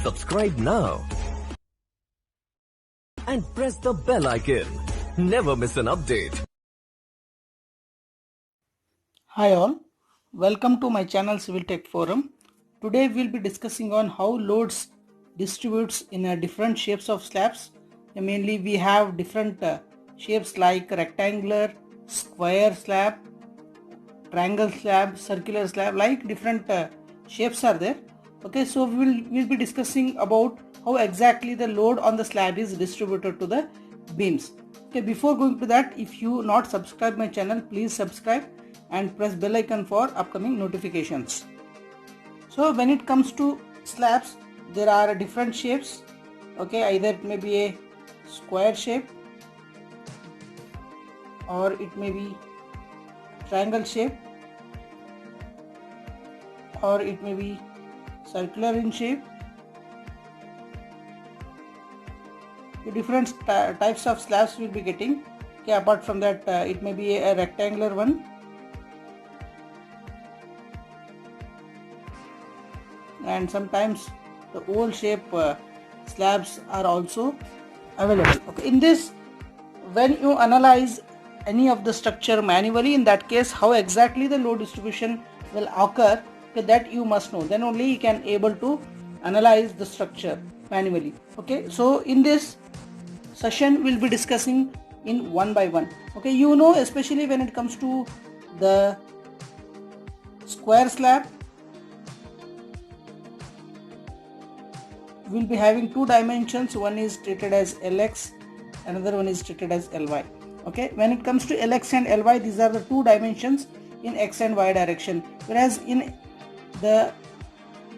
Subscribe now and press the bell icon. Never miss an update. Hi all, welcome to my channel Civil Tech Forum. Today we'll be discussing on how loads distributes in different shapes of slabs. Mainly we have different shapes like rectangular, square slab, triangle slab, circular slab, like different shapes are there. Okay, so we'll be discussing about how exactly the load on the slab is distributed to the beams. Okay, before going to that, if you not subscribe my channel, please subscribe and press bell icon for upcoming notifications. So when it comes to slabs, there are different shapes. Okay, either it may be a square shape or it may be triangle shape or it may be circular in shape. The different types of slabs will be getting. Okay, apart from that, it may be a rectangular one, and sometimes the oval shape slabs are also available. Okay, in this, when you analyze any of the structure manually, in that case how exactly the load distribution will occur, okay, that you must know. Then only you can able to analyze the structure manually. Okay, so in this session we'll be discussing in one by one. Okay, you know, especially when it comes to the square slab, we'll be having two dimensions. One is treated as Lx, another one is treated as Ly. Okay, when it comes to Lx and Ly, these are the two dimensions in x and y direction, whereas in the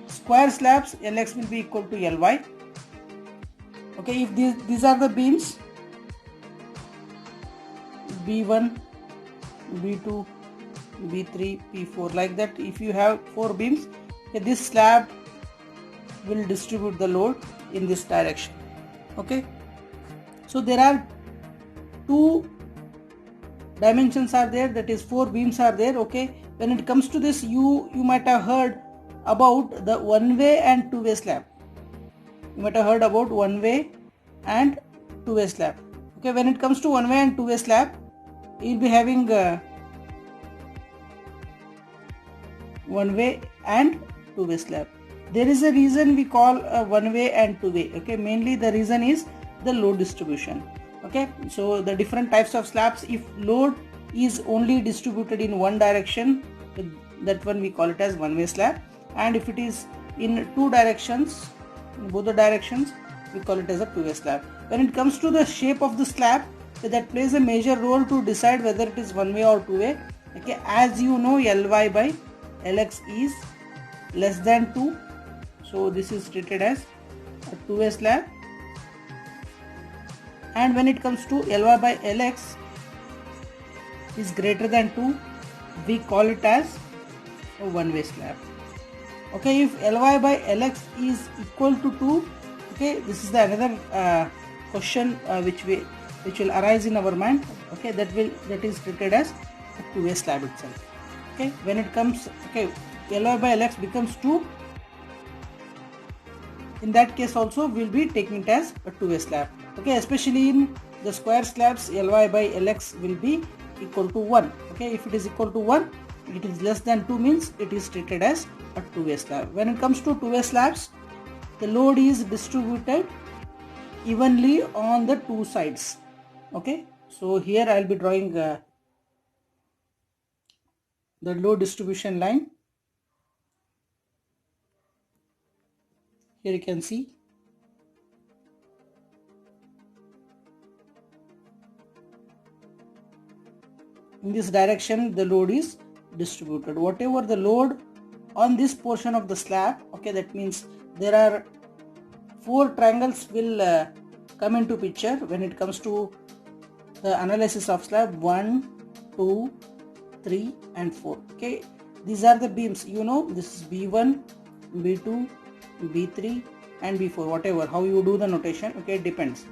square slabs, Lx will be equal to Ly. Okay, if these are the beams B1, B2, B3, P4, like that. If you have 4 beams, okay, this slab will distribute the load in this direction. Okay, so there are two dimensions are there, that is 4 beams are there. Okay, when it comes to this, you might have heard about the one-way and two-way slab. You might have heard about one-way and two-way slab. Okay, when it comes to one-way and two-way slab, you'll be having one-way and two-way slab. There is a reason we call one-way and two-way. Okay, mainly the reason is the load distribution. Okay, so the different types of slabs, if load is only distributed in one direction, that one we call it as one-way slab, and if it is in two directions, in both the directions, we call it as a two-way slab. When it comes to the shape of the slab, that plays a major role to decide whether it is one-way or two-way. Okay, as you know, Ly by Lx is less than 2, so this is treated as a two-way slab. And when it comes to Ly by Lx is greater than 2, we call it as a one-way slab. Okay, if Ly by Lx is equal to 2, okay, this is the another question which will arise in our mind. Okay, that is treated as a two-way slab itself. Okay, when it comes, okay, Ly by Lx becomes 2, in that case also we'll be taking it as a two-way slab. Okay, especially in the square slabs, Ly by Lx will be equal to 1. Okay, if it is equal to 1, it is less than 2, means it is treated as a two-way slab. When it comes to two-way slabs, the load is distributed evenly on the two sides. Okay, so here I will be drawing the load distribution line. Here you can see in this direction the load is distributed. Whatever the load on this portion of the slab, okay, that means there are 4 triangles will come into picture when it comes to the analysis of slab. 1, 2, 3 and 4. Okay, these are the beams. You know, this is B1, B2, B3 and B4, whatever, how you do the notation. Okay, it depends.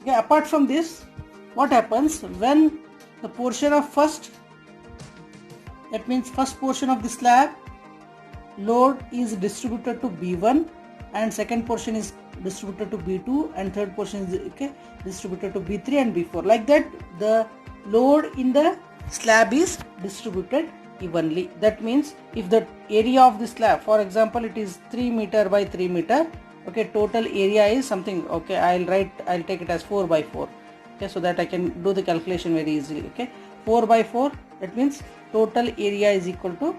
Okay, apart from this, what happens when the portion of first, that means first portion of the slab load is distributed to B1 and second portion is distributed to B2, and third portion is distributed to B3 and B4. Like that, the load in the slab is distributed evenly. That means if the area of the slab, for example, it is 3 meter by 3 meter, okay, total area is something, okay, I'll take it as 4 by 4, okay, so that I can do the calculation very easily. Okay, 4 by 4, that means total area is equal to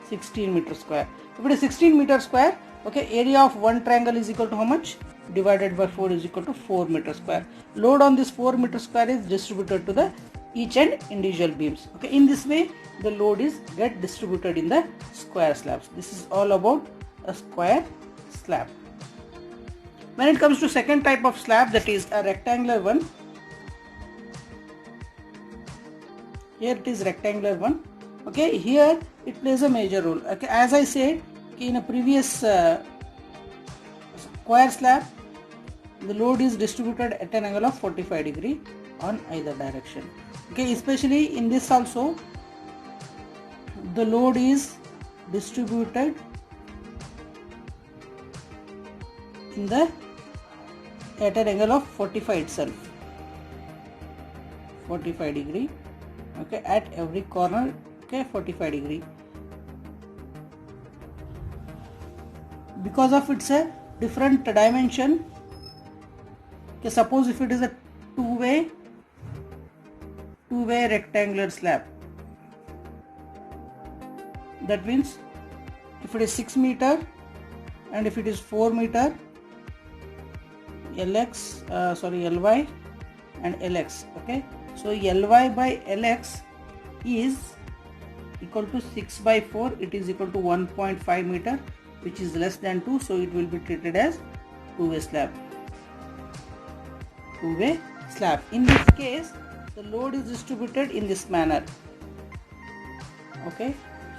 16 meter square. If it is 16 meter square, okay, area of one triangle is equal to how much? Divided by 4 is equal to 4 meter square. Load on this 4 meter square is distributed to the each and individual beams. Okay, in this way the load is get distributed in the square slabs. This is all about a square slab. When it comes to second type of slab, that is a rectangular one. Here it is rectangular one. Okay, here it plays a major role. Okay, as I said in a previous square slab, the load is distributed at an angle of 45 degree on either direction. Okay, especially in this also, the load is distributed in the at an angle of 45 itself, 45 degree. Okay, at every corner, okay, 45 degree. Because of it's a different dimension. Okay, suppose if it is a two-way rectangular slab, that means if it is 6 meter and if it is 4 meter, Ly and Lx. Okay, so Ly by Lx is equal to 6 by 4, it is equal to 1.5 meter, which is less than 2, so it will be treated as two-way slab. Two-way slab. In this case, the load is distributed in this manner. Okay,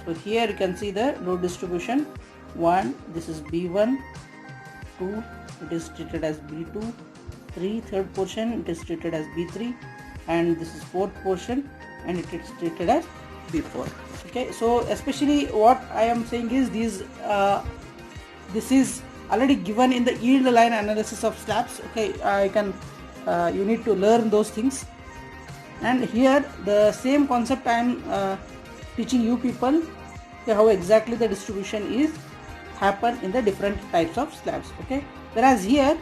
so here you can see the load distribution. 1, this is B1, 2, it is treated as B2, 3, third portion it is treated as B3, and this is fourth portion and it is treated as B4. Okay, so especially what I am saying is this is already given in the yield line analysis of slabs. Okay, I can you need to learn those things, and here the same concept I am teaching you people, okay, how exactly the distribution is happen in the different types of slabs. Okay, whereas here,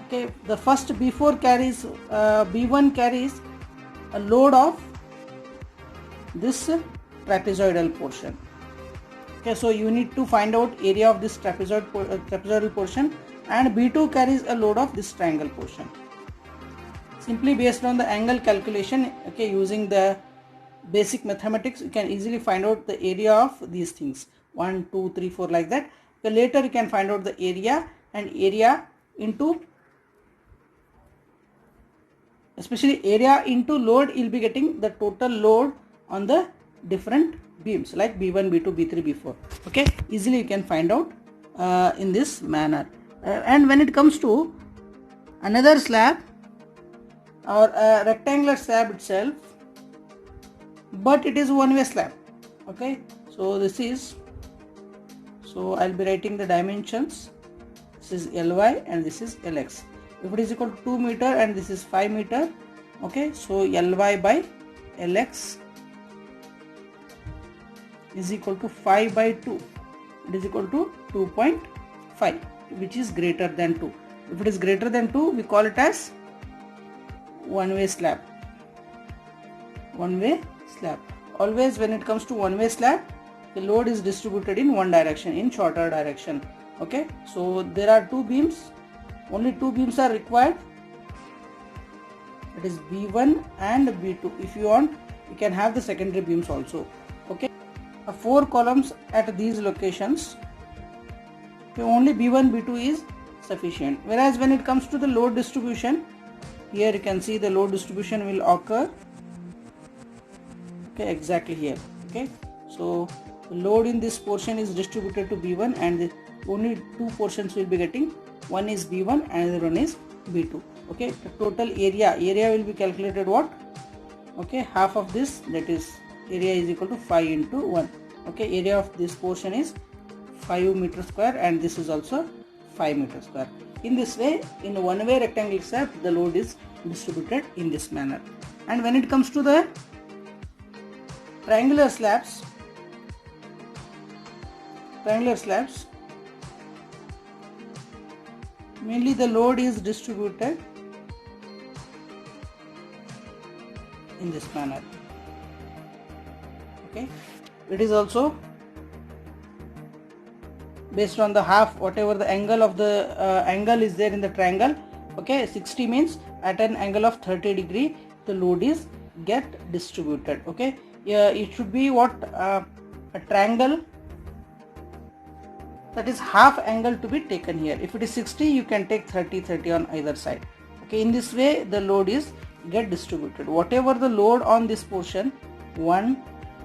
okay, the first B4 carries B1 carries a load of this trapezoidal portion. Okay, so you need to find out area of this trapezoidal portion, and B2 carries a load of this triangle portion. Simply based on the angle calculation, okay, using the basic mathematics, you can easily find out the area of these things, 1, 2, 3, 4, like that. Okay, later you can find out the area, and area into, especially area into load, you'll be getting the total load on the different beams like B1, B2, B3, B4. Okay, easily you can find out in this manner. And when it comes to another slab or a rectangular slab itself, but it is one-way slab. Okay, so this is, so I'll be writing the dimensions. This is Ly and this is Lx. If it is equal to 2 meter and this is 5 meter, okay, so Ly by Lx is equal to 5 by 2. It is equal to 2.5, which is greater than 2. If it is greater than 2, we call it as one-way slab. One-way slab. Always when it comes to one-way slab, the load is distributed in one direction, in shorter direction. Okay, so there are two beams, only two beams are required. It is B1 and B2. If you want, you can have the secondary beams also. Okay, 4 columns at these locations. Okay, only B1, B2 is sufficient. Whereas when it comes to the load distribution, here you can see the load distribution will occur, okay, exactly here. Okay, so the load in this portion is distributed to B1, and only two portions will be getting. One is B1 and the one is B2. Okay, the total area will be calculated what? Okay, half of this, that is area is equal to 5 into 1. Okay, area of this portion is 5 meter square, and this is also 5 meter square. In this way, in a one-way rectangle slab, the load is distributed in this manner. And when it comes to the triangular slabs, mainly the load is distributed in this manner. Okay, it is also based on the half, whatever the angle of the angle is there in the triangle. Okay, 60 means at an angle of 30 degree the load is get distributed. Okay, it should be what a triangle that is half angle to be taken here. If it is 60, you can take 30 on either side. Okay, in this way the load is get distributed. Whatever the load on this portion, 1,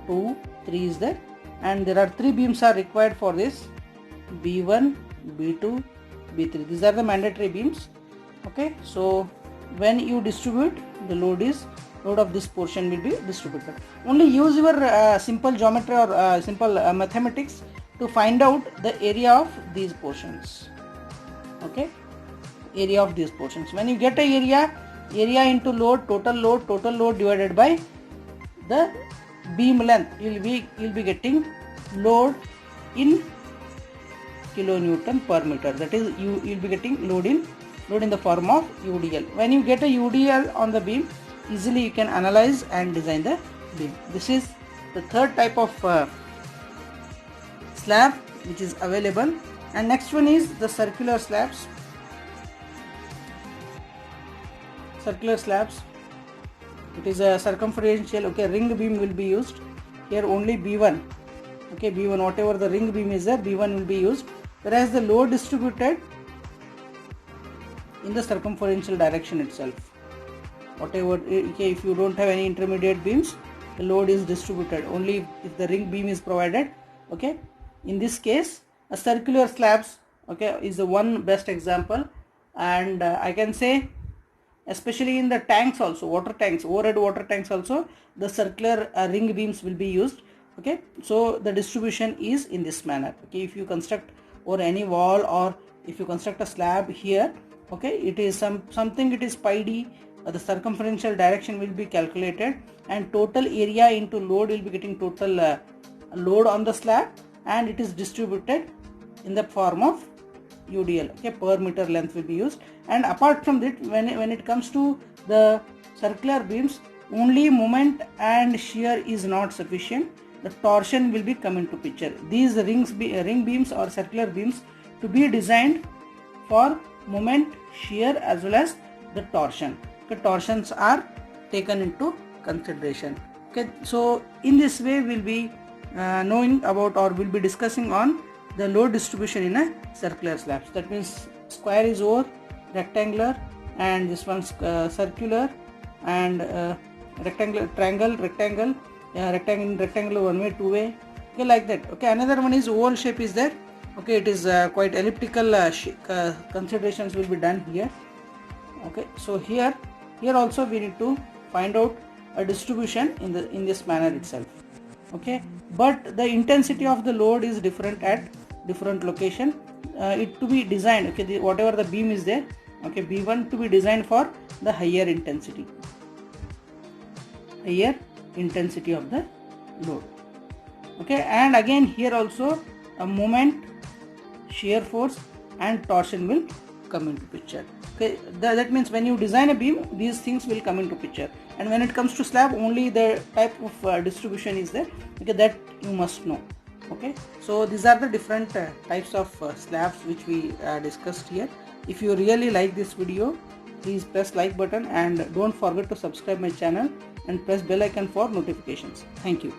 2, 3 is there, and there are 3 beams are required for this, B1, B2, B3. These are the mandatory beams. Okay, so when you distribute, the load of this portion will be distributed. Only use your simple geometry or simple mathematics to find out the area of these portions. Okay, area of these portions. When you get a area into load, total load divided by the beam length, you'll be getting load in kilonewton per meter. That is, you'll be getting load in the form of UDL. When you get a UDL on the beam, easily you can analyze and design the beam. This is the third type of slab which is available. And next one is the circular slabs. It is a circumferential, okay, ring beam will be used here. Only B1, okay, B1, whatever the ring beam is there, B1 will be used, whereas the load distributed in the circumferential direction itself. Whatever, okay, if you don't have any intermediate beams, the load is distributed only if the ring beam is provided. Okay, in this case a circular slabs, okay, is the one best example. And I can say especially in the tanks also, water tanks, overhead water tanks also, the circular ring beams will be used. Okay, so the distribution is in this manner. Okay, if you construct or any wall, or if you construct a slab here, okay, it is something, it is pi d, the circumferential direction will be calculated, and total area into load will be getting total load on the slab, and it is distributed in the form of UDL. Okay, per meter length will be used. And apart from that, when it comes to the circular beams, only moment and shear is not sufficient. The torsion will be come into picture. These ring beams or circular beams to be designed for moment, shear as well as the torsion. Okay, torsions are taken into consideration. Okay, so in this way we'll be knowing about, or we'll be discussing on the load distribution in a circular slabs. That means square is over rectangular, and this one's circular, and rectangular, rectangle, one way, two way. Okay, like that. Okay, another one is oval shape is there. Okay, it is quite elliptical. Considerations will be done here. Okay, so here also we need to find out a distribution in this manner itself. Okay, but the intensity of the load is different at different location. It to be designed, okay, whatever the beam is there, okay, B1 to be designed for the higher intensity of the load. Okay, and again here also a moment, shear force and torsion will come into picture. Okay, that means when you design a beam, these things will come into picture. And when it comes to slab, only the type of distribution is there. Okay, that you must know. Okay, so these are the different types of slabs which we discussed here. If you really like this video, please press like button, and don't forget to subscribe my channel and press bell icon for notifications. Thank you.